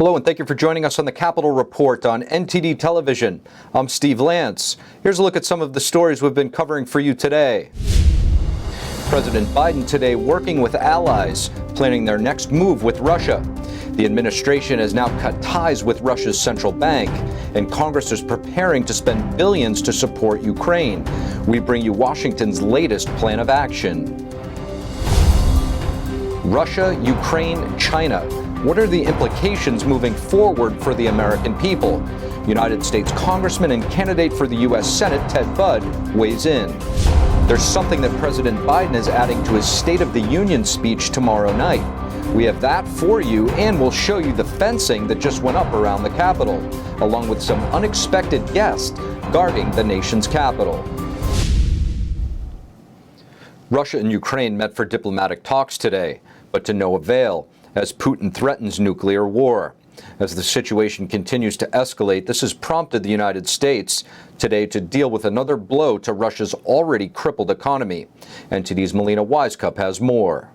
Hello and thank you for joining us on the Capitol Report on NTD Television. I'm Steve Lance. Here's a look at some of the stories we've been covering for you today. President Biden today working with allies, planning their next move with Russia. The administration has now cut ties with Russia's central bank, and Congress is preparing to spend billions to support Ukraine. We bring you Washington's latest plan of action. Russia, Ukraine, China. What are the implications moving forward for the American people? United States Congressman and candidate for the U.S. Senate, Ted Budd, weighs in. There's something that President Biden is adding to his State of the Union speech tomorrow night. We have that for you, and we'll show you the fencing that just went up around the Capitol, along with some unexpected guests guarding the nation's capital. Russia and Ukraine met for diplomatic talks today, but to no avail, as Putin threatens nuclear war. As the situation continues to escalate, this has prompted the United States today to deal with another blow to Russia's already crippled economy. NTD's Melina Wisecup has more.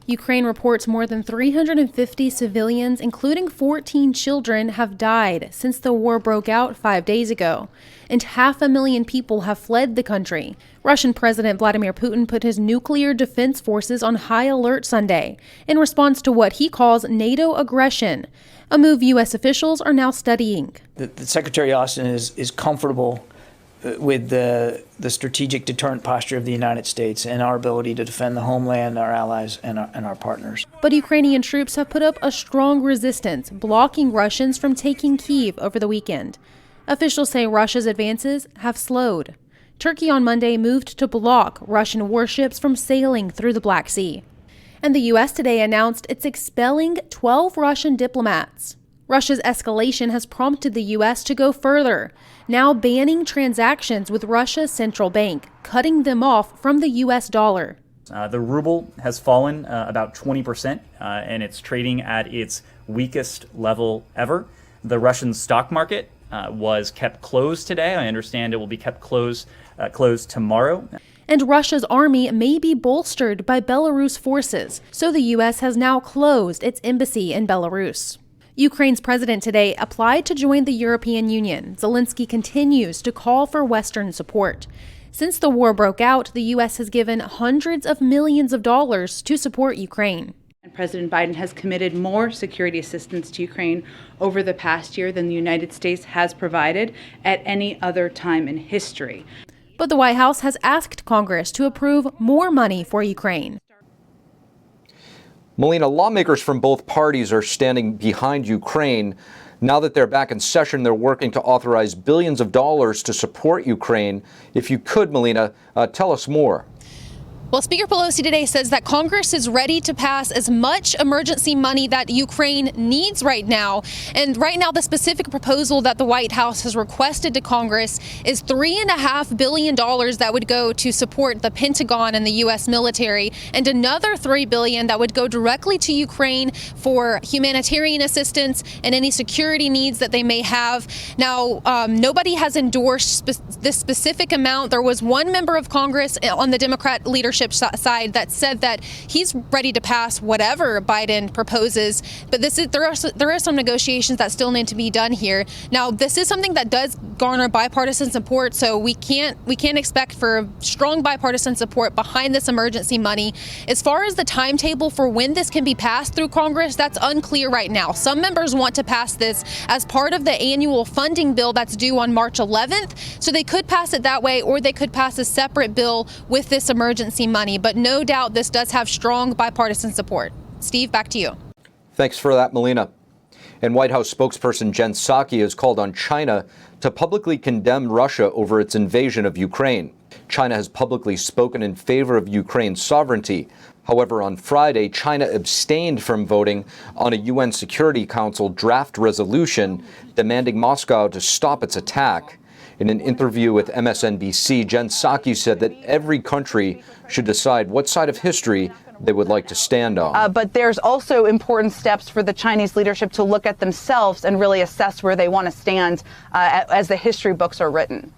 Ukraine reports more than 350 civilians, including 14 children, have died since the war broke out 5 days ago, and 500,000 people have fled the country. Russian President Vladimir Putin put his nuclear defense forces on high alert Sunday in response to what he calls NATO aggression, a move U.S. officials are now studying. The Secretary Austin is comfortable with the strategic deterrent posture of the United States and our ability to defend the homeland, our allies, and our partners. But Ukrainian troops have put up a strong resistance, blocking Russians from taking Kyiv over the weekend. Officials say Russia's advances have slowed. Turkey on Monday moved to block Russian warships from sailing through the Black Sea. And the U.S. today announced it's expelling 12 Russian diplomats. Russia's escalation has prompted the U.S. to go further, now banning transactions with Russia's central bank, cutting them off from the U.S. dollar. The ruble has fallen about 20%, and it's trading at its weakest level ever. The Russian stock market was kept closed today. I understand it will be kept closed tomorrow. And Russia's army may be bolstered by Belarus forces, so the U.S. has now closed its embassy in Belarus. Ukraine's president today applied to join the European Union. Zelensky continues to call for Western support. Since the war broke out, the U.S. has given hundreds of millions of dollars to support Ukraine. And President Biden has committed more security assistance to Ukraine over the past year than the United States has provided at any other time in history. But the White House has asked Congress to approve more money for Ukraine. Melina, lawmakers from both parties are standing behind Ukraine. Now that they're back in session, they're working to authorize billions of dollars to support Ukraine. If you could, Melina, tell us more. Well, Speaker Pelosi today says that Congress is ready to pass as much emergency money that Ukraine needs right now. And right now, the specific proposal that the White House has requested to Congress is $3.5 billion that would go to support the Pentagon and the U.S. military, and another $3 billion that would go directly to Ukraine for humanitarian assistance and any security needs that they may have. Now, nobody has endorsed this specific amount. There was one member of Congress on the Democrat leadership side that said that he's ready to pass whatever Biden proposes, but there are some negotiations that still need to be done here. Now, this is something that does garner bipartisan support, so we can't expect for strong bipartisan support behind this emergency money. As far as the timetable for when this can be passed through Congress, that's unclear right now. Some members want to pass this as part of the annual funding bill that's due on March 11th, so they could pass it that way, or they could pass a separate bill with this emergency money, but no doubt this does have strong bipartisan support. Steve, back to you. Thanks for that, Melina. And White House spokesperson Jen Psaki has called on China to publicly condemn Russia over its invasion of Ukraine. China has publicly spoken in favor of Ukraine's sovereignty. However, on Friday, China abstained from voting on a UN Security Council draft resolution demanding Moscow to stop its attack. In an interview with MSNBC, Jen Psaki said that every country should decide what side of history they would like to stand on. But there's also important steps for the Chinese leadership to look at themselves and really assess where they want to stand as the history books are written.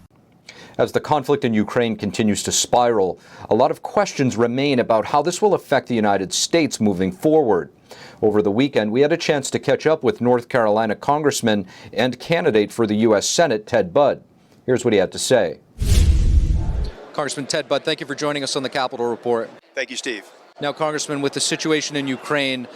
As the conflict in Ukraine continues to spiral, a lot of questions remain about how this will affect the United States moving forward. Over the weekend, we had a chance to catch up with North Carolina Congressman and candidate for the U.S. Senate, Ted Budd. Here's what he had to say. Congressman Ted Budd, thank you for joining us on the Capitol Report. Thank you, Steve. Now, Congressman, with the situation in Ukraine,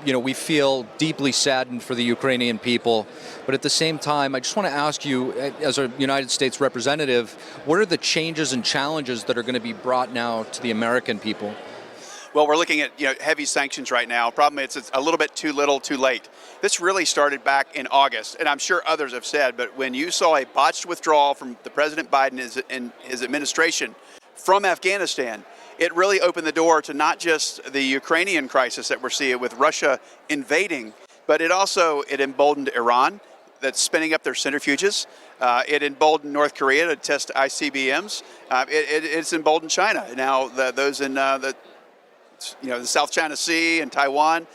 we feel deeply saddened for the Ukrainian people. But at the same time, I just want to ask you, as a United States representative, what are the changes and challenges that are going to be brought now to the American people? Well, we're looking at heavy sanctions right now. Problem is, it's a little bit too little, too late. This really started back in August, and I'm sure others have said, but when you saw a botched withdrawal from the President Biden and his administration from Afghanistan, it really opened the door to not just the Ukrainian crisis that we're seeing with Russia invading, but it emboldened Iran that's spinning up their centrifuges. It emboldened North Korea to test ICBMs. It's emboldened China. Now, those in the South China Sea and Taiwan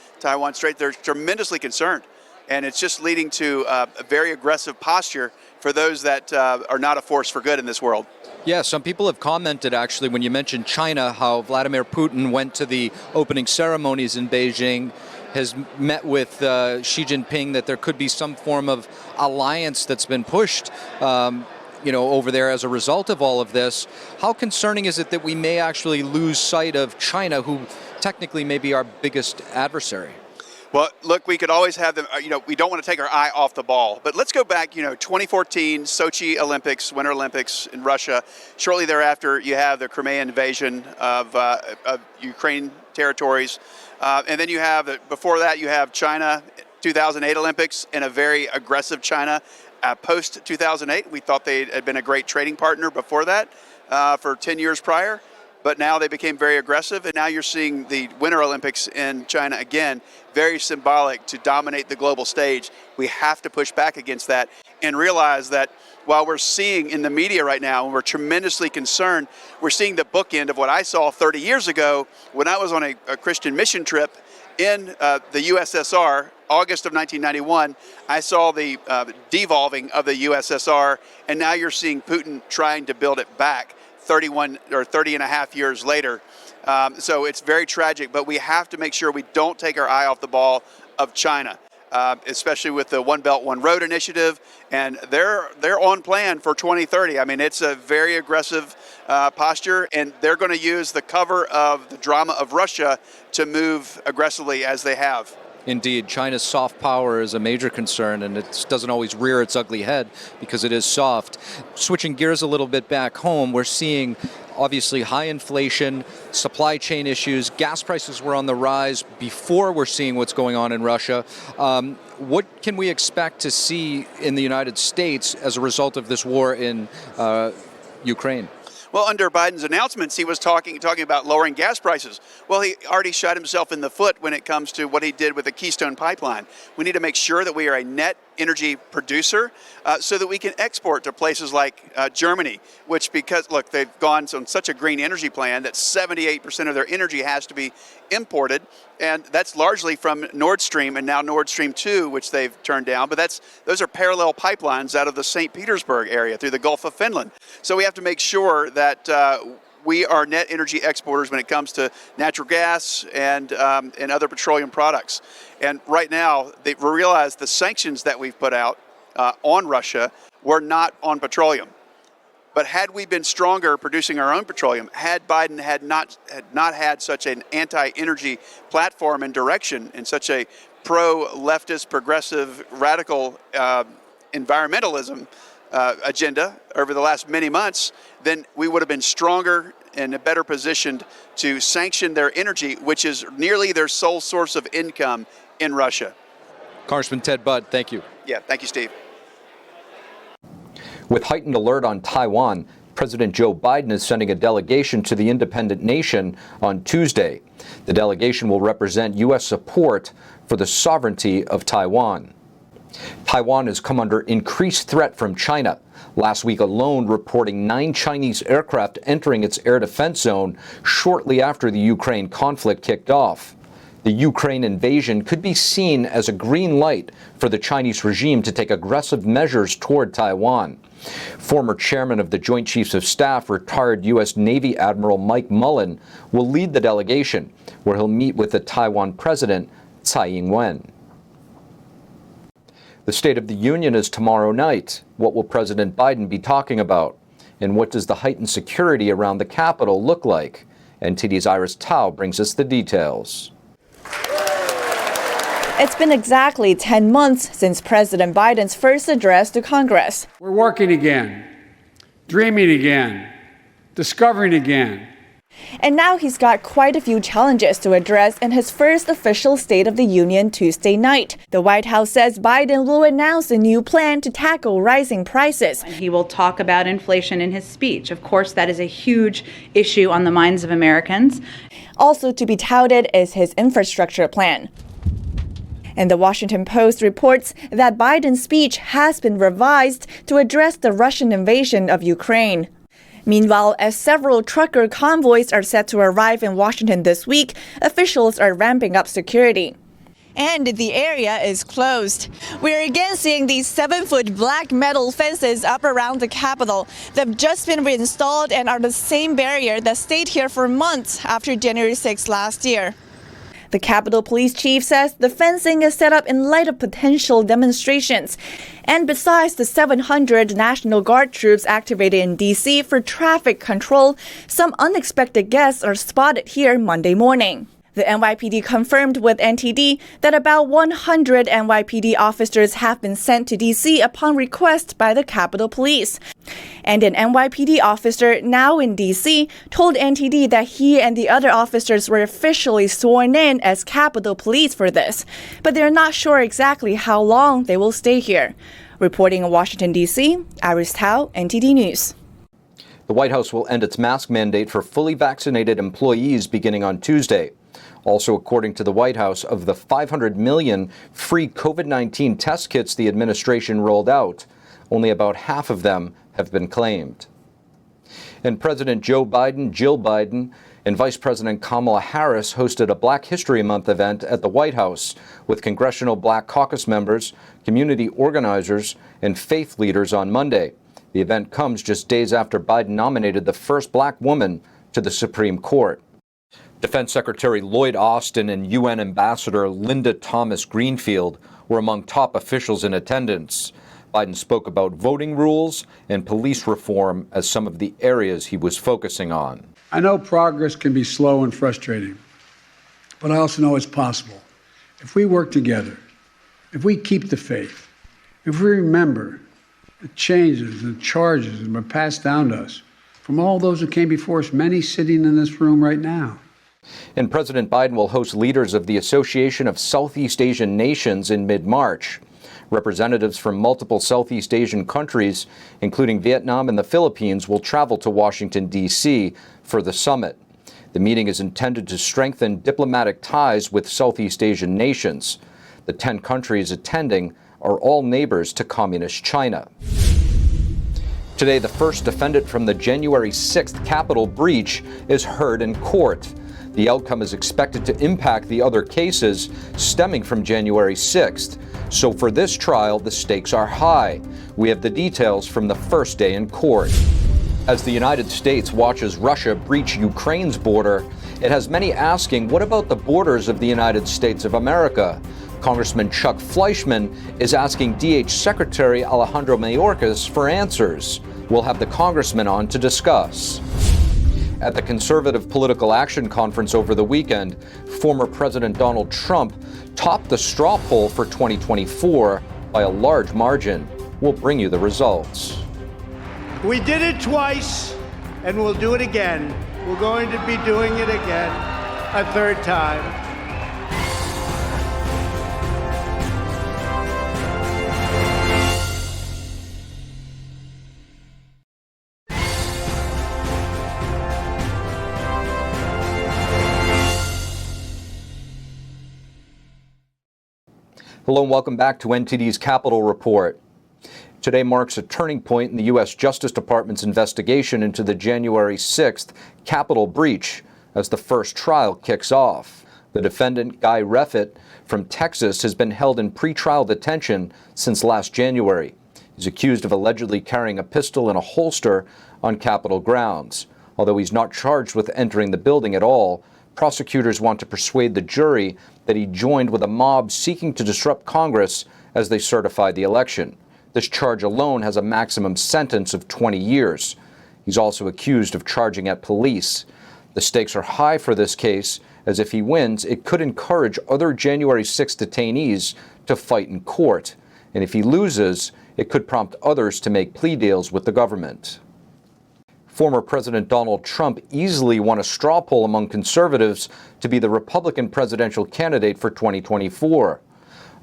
Strait, they're tremendously concerned. And it's just leading to a very aggressive posture for those that are not a force for good in this world. Yeah, some people have commented, actually, when you mentioned China, how Vladimir Putin went to the opening ceremonies in Beijing, has met with Xi Jinping, that there could be some form of alliance that's been pushed over there as a result of all of this. How concerning is it that we may actually lose sight of China, who technically may be our biggest adversary? Well, look, we could always have them, we don't want to take our eye off the ball. But let's go back, 2014 Sochi Olympics, Winter Olympics in Russia. Shortly thereafter, you have the Crimean invasion of Ukraine territories. And then before that, you have China 2008 Olympics and a very aggressive China. Post 2008, we thought they had been a great trading partner before that for 10 years prior. But now they became very aggressive, and now you're seeing the Winter Olympics in China again, very symbolic to dominate the global stage. We have to push back against that and realize that while we're seeing in the media right now, and we're tremendously concerned, we're seeing the bookend of what I saw 30 years ago when I was on a Christian mission trip in the USSR, August of 1991. I saw the devolving of the USSR, and now you're seeing Putin trying to build it back 30 and a half years later. So it's very tragic, but we have to make sure we don't take our eye off the ball of China, especially with the One Belt, One Road initiative, and they're on plan for 2030. I mean, it's a very aggressive posture, and they're going to use the cover of the drama of Russia to move aggressively as they have. Indeed, China's soft power is a major concern, and it doesn't always rear its ugly head because it is soft. Switching gears a little bit back home, we're seeing obviously high inflation, supply chain issues, gas prices were on the rise before we're seeing what's going on in Russia. What can we expect to see in the United States as a result of this war in Ukraine? Well, under Biden's announcements, he was talking about lowering gas prices. Well, he already shot himself in the foot when it comes to what he did with the Keystone Pipeline. We need to make sure that we are a net energy producer so that we can export to places like Germany, because they've gone on such a green energy plan that 78% of their energy has to be imported. And that's largely from Nord Stream and now Nord Stream 2, which they've turned down. But those are parallel pipelines out of the St. Petersburg area through the Gulf of Finland. So we have to make sure that we are net energy exporters when it comes to natural gas and other petroleum products. And right now, we realize the sanctions that we've put out on Russia were not on petroleum. But had we been stronger producing our own petroleum, had Biden had not had such an anti-energy platform and direction and such a pro-leftist, progressive, radical environmentalism agenda over the last many months, then we would have been stronger and better positioned to sanction their energy, which is nearly their sole source of income in Russia. Congressman Ted Budd, thank you. Yeah, thank you, Steve. With heightened alert on Taiwan, President Joe Biden is sending a delegation to the independent nation on Tuesday. The delegation will represent U.S. support for the sovereignty of Taiwan. Taiwan has come under increased threat from China, last week alone reporting 9 Chinese aircraft entering its air defense zone shortly after the Ukraine conflict kicked off. The Ukraine invasion could be seen as a green light for the Chinese regime to take aggressive measures toward Taiwan. Former chairman of the Joint Chiefs of Staff, retired U.S. Navy Admiral Mike Mullen, will lead the delegation, where he'll meet with the Taiwan president, Tsai Ing-wen. The State of the Union is tomorrow night. What will President Biden be talking about? And what does the heightened security around the Capitol look like? NTD's Iris Tao brings us the details. It's been exactly 10 months since President Biden's first address to Congress. We're working again, dreaming again, discovering again. And now he's got quite a few challenges to address in his first official State of the Union Tuesday night. The White House says Biden will announce a new plan to tackle rising prices. He will talk about inflation in his speech. Of course, that is a huge issue on the minds of Americans. Also to be touted is his infrastructure plan. And the Washington Post reports that Biden's speech has been revised to address the Russian invasion of Ukraine. Meanwhile, as several trucker convoys are set to arrive in Washington this week, officials are ramping up security. And the area is closed. We're again seeing these 7-foot black metal fences up around the Capitol. They've just been reinstalled and are the same barrier that stayed here for months after January 6 last year. The Capitol Police Chief says the fencing is set up in light of potential demonstrations. And besides the 700 National Guard troops activated in D.C. for traffic control, some unexpected guests are spotted here Monday morning. The NYPD confirmed with NTD that about 100 NYPD officers have been sent to D.C. upon request by the Capitol Police. And an NYPD officer now in D.C. told NTD that he and the other officers were officially sworn in as Capitol Police for this, but they're not sure exactly how long they will stay here. Reporting in Washington, D.C., Iris Tao, NTD News. The White House will end its mask mandate for fully vaccinated employees beginning on Tuesday. Also, according to the White House, of the 500 million free COVID-19 test kits the administration rolled out, only about half of them have been claimed. And President Joe Biden, Jill Biden, and Vice President Kamala Harris hosted a Black History Month event at the White House with Congressional Black Caucus members, community organizers, and faith leaders on Monday. The event comes just days after Biden nominated the first black woman to the Supreme Court. Defense Secretary Lloyd Austin and UN Ambassador Linda Thomas-Greenfield were among top officials in attendance. Biden spoke about voting rules and police reform as some of the areas he was focusing on. I know progress can be slow and frustrating, but I also know it's possible. If we work together, if we keep the faith, if we remember the changes and charges that were passed down to us from all those who came before us, many sitting in this room right now. And President Biden will host leaders of the Association of Southeast Asian Nations in mid-March. Representatives from multiple Southeast Asian countries, including Vietnam and the Philippines, will travel to Washington, D.C. for the summit. The meeting is intended to strengthen diplomatic ties with Southeast Asian nations. The 10 countries attending are all neighbors to Communist China. Today, the first defendant from the January 6th Capitol breach is heard in court. The outcome is expected to impact the other cases stemming from January 6th. So for this trial, the stakes are high. We have the details from the first day in court. As the United States watches Russia breach Ukraine's border, it has many asking, what about the borders of the United States of America? Congressman Chuck Fleischman is asking DHS Secretary Alejandro Mayorkas for answers. We'll have the congressman on to discuss. At the Conservative Political Action Conference over the weekend, former President Donald Trump topped the straw poll for 2024 by a large margin. We'll bring you the results. We did it twice, and we'll do it again. We're going to be doing it again a third time. Hello and welcome back to NTD's Capitol Report. Today marks a turning point in the U.S. Justice Department's investigation into the January 6th Capitol breach as the first trial kicks off. The defendant, Guy Reffitt, from Texas, has been held in pretrial detention since last January. He's accused of allegedly carrying a pistol in a holster on Capitol grounds. Although he's not charged with entering the building at all, prosecutors want to persuade the jury that he joined with a mob seeking to disrupt Congress as they certify the election. This charge alone has a maximum sentence of 20 years. He's also accused of charging at police. The stakes are high for this case, as if he wins, it could encourage other January 6 detainees to fight in court. And if he loses, it could prompt others to make plea deals with the government. Former President Donald Trump easily won a straw poll among conservatives to be the Republican presidential candidate for 2024.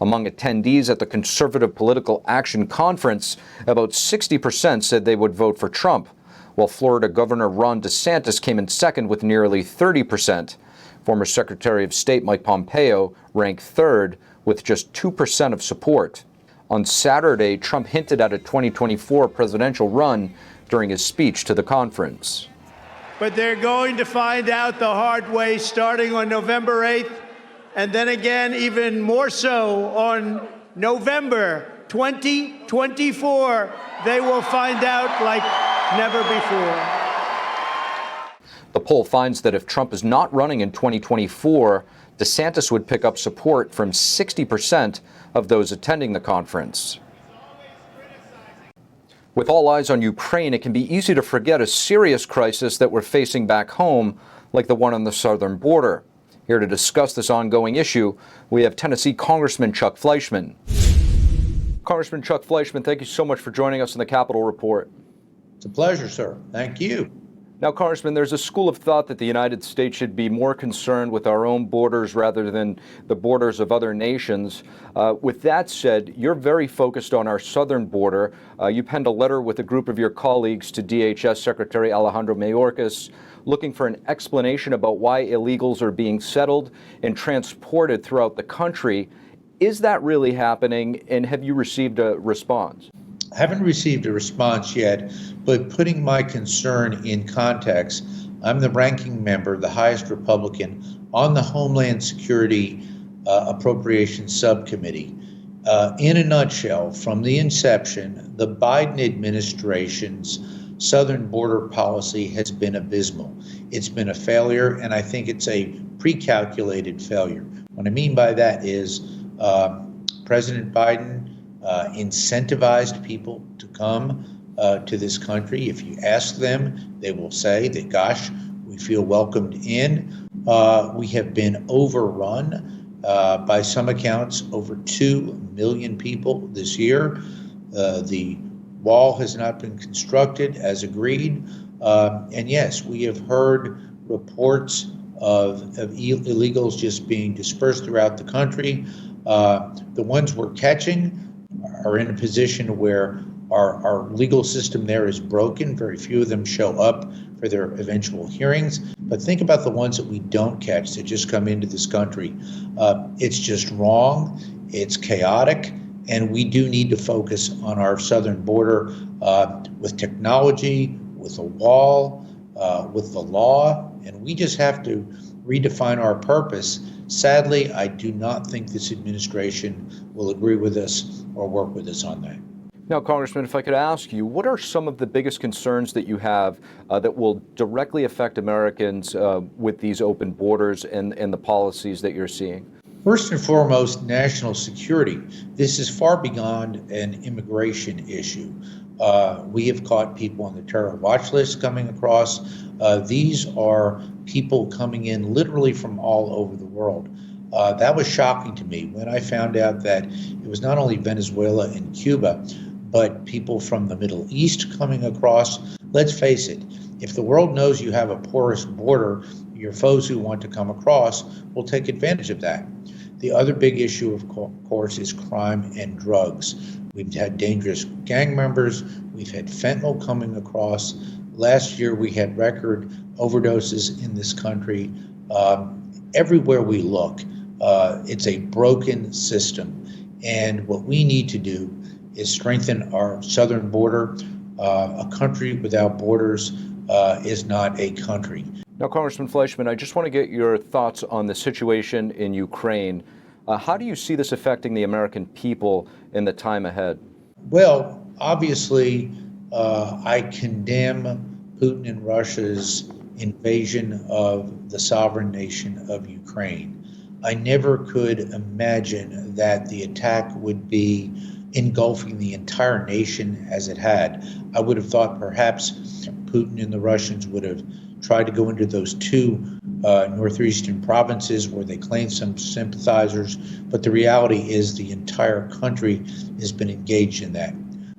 Among attendees at the Conservative Political Action Conference, about 60% said they would vote for Trump, while Florida Governor Ron DeSantis came in second with nearly 30%. Former Secretary of State Mike Pompeo ranked third with just 2% of support. On Saturday, Trump hinted at a 2024 presidential run during his speech to the conference. But they're going to find out the hard way starting on November 8th, and then again, even more so, on November 2024. They will find out like never before. The poll finds that if Trump is not running in 2024, DeSantis would pick up support from 60% of those attending the conference. With all eyes on Ukraine, it can be easy to forget a serious crisis that we're facing back home, like the one on the southern border. Here to discuss this ongoing issue, we have Tennessee Congressman Chuck Fleischman. Congressman Chuck Fleischman, thank you so much for joining us in the Capitol Report. It's a pleasure, sir. Thank you. Now, Congressman, there's a school of thought that the United States should be more concerned with our own borders rather than the borders of other nations. With that said, you're very focused on our southern border. You penned a letter with a group of your colleagues to DHS Secretary Alejandro Mayorkas looking for an explanation about why illegals are being settled and transported throughout the country. Is that really happening, and have you received a response? I haven't received a response yet, but putting my concern in context, I'm the ranking member, the highest Republican, on the Homeland Security Appropriations Subcommittee. In a nutshell, from the inception, the Biden administration's southern border policy has been abysmal. It's been a failure, and I think it's a pre-calculated failure. What I mean by that is President Biden incentivized people to come to this country. If you ask them, they will say that, gosh, we feel welcomed in. We have been overrun by some accounts, over 2 million people this year. The wall has not been constructed as agreed. And yes, we have heard reports of illegals just being dispersed throughout the country. The ones we're catching are in a position where our legal system there is broken. Very few of them show up for their eventual hearings. But think about the ones that we don't catch that just come into this country. It's just wrong. It's chaotic. And we do need to focus on our southern border with technology, with a wall, with the law. And we just have to redefine our purpose. Sadly, I do not think this administration will agree with us or work with us on that. Now, Congressman, if I could ask you, what are some of the biggest concerns that you have that will directly affect Americans with these open borders and the policies that you're seeing? First and foremost, national security. This is far beyond an immigration issue. We have caught people on the terror watch list coming across. These are people coming in literally from all over the world. That was shocking to me when I found out that it was not only Venezuela and Cuba, but people from the Middle East coming across. Let's face it, if the world knows you have a porous border, your foes who want to come across will take advantage of that. The other big issue, of course, is crime and drugs. We've had dangerous gang members. We've had fentanyl coming across. Last year, we had record overdoses in this country. Everywhere we look, it's a broken system. And what we need to do is strengthen our southern border. A country without borders is not a country. Now, Congressman Fleischman, I just want to get your thoughts on the situation in Ukraine. How do you see this affecting the American people in the time ahead? Well, obviously, I condemn Putin and Russia's invasion of the sovereign nation of Ukraine. I never could imagine that the attack would be engulfing the entire nation as it had. I would have thought perhaps Putin and the Russians would have tried to go into those two northeastern provinces where they claim some sympathizers, but the reality is the entire country has been engaged in that.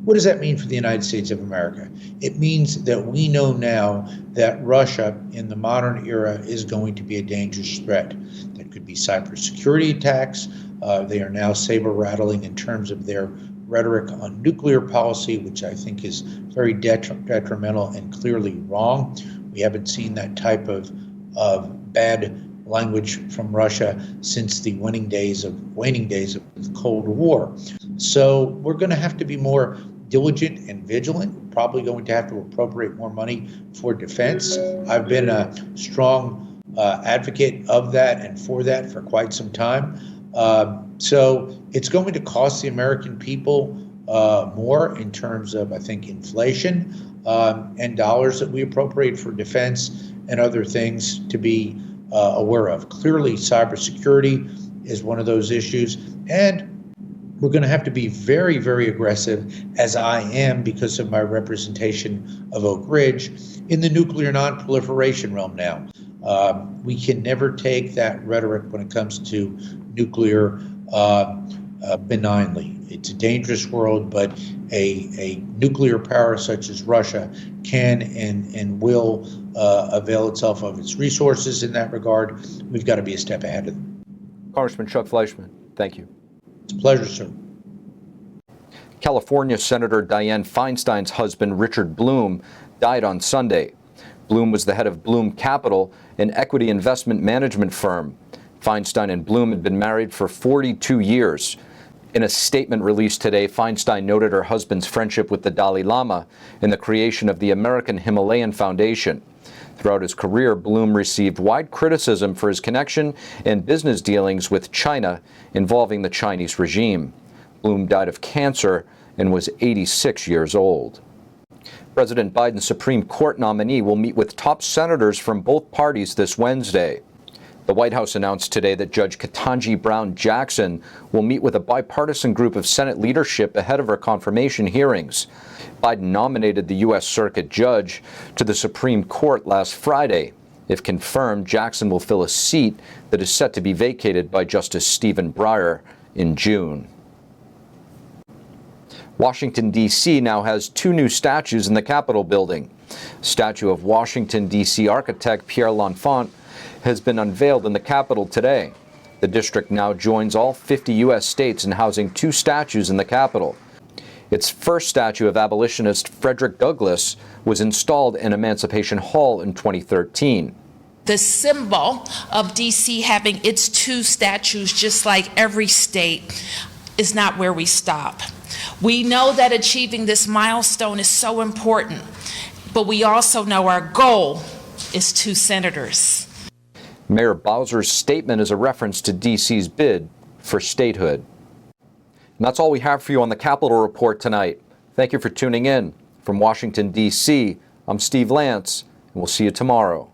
What does that mean for the United States of America? It means that we know now that Russia in the modern era is going to be a dangerous threat. There could be cybersecurity attacks. They are now saber-rattling in terms of their rhetoric on nuclear policy, which I think is very detrimental and clearly wrong. We haven't seen that type of bad language from Russia since the waning days of the Cold War. So we're going to have to be more diligent and vigilant. We're probably going to have to appropriate more money for defense. I've been a strong advocate of that and for that for quite some time. So it's going to cost the American people more in terms of, I think, inflation and dollars that we appropriate for defense and other things to be aware of. Clearly, cybersecurity is one of those issues, and we're going to have to be very, very aggressive, as I am because of my representation of Oak Ridge, in the nuclear non-proliferation realm now. We can never take that rhetoric when it comes to nuclear benignly. It's a dangerous world, but a nuclear power such as Russia can and will avail itself of its resources in that regard. We've got to be a step ahead of them. Congressman Chuck Fleischman, thank you. It's a pleasure, sir. California Senator Dianne Feinstein's husband, Richard Bloom, died on Sunday. Bloom was the head of Bloom Capital, an equity investment management firm. Feinstein and Bloom had been married for 42 years. In a statement released today, Feinstein noted her husband's friendship with the Dalai Lama and the creation of the American Himalayan Foundation. Throughout his career, Bloom received wide criticism for his connection and business dealings with China involving the Chinese regime. Bloom died of cancer and was 86 years old. President Biden's Supreme Court nominee will meet with top senators from both parties this Wednesday. The White House announced today that Judge Ketanji Brown Jackson will meet with a bipartisan group of Senate leadership ahead of her confirmation hearings. Biden nominated the U.S. Circuit Judge to the Supreme Court last Friday. If confirmed, Jackson will fill a seat that is set to be vacated by Justice Stephen Breyer in June. Washington, D.C. now has two new statues in the Capitol building. A statue of Washington, D.C. architect Pierre L'Enfant has been unveiled in the Capitol today. The district now joins all 50 U.S. states in housing two statues in the Capitol. Its first statue of abolitionist Frederick Douglass was installed in Emancipation Hall in 2013. The symbol of D.C. having its two statues, just like every state, is not where we stop. We know that achieving this milestone is so important, but we also know our goal is two senators. Mayor Bowser's statement is a reference to D.C.'s bid for statehood. And that's all we have for you on the Capitol Report tonight. Thank you for tuning in. From Washington, D.C., I'm Steve Lance, and we'll see you tomorrow.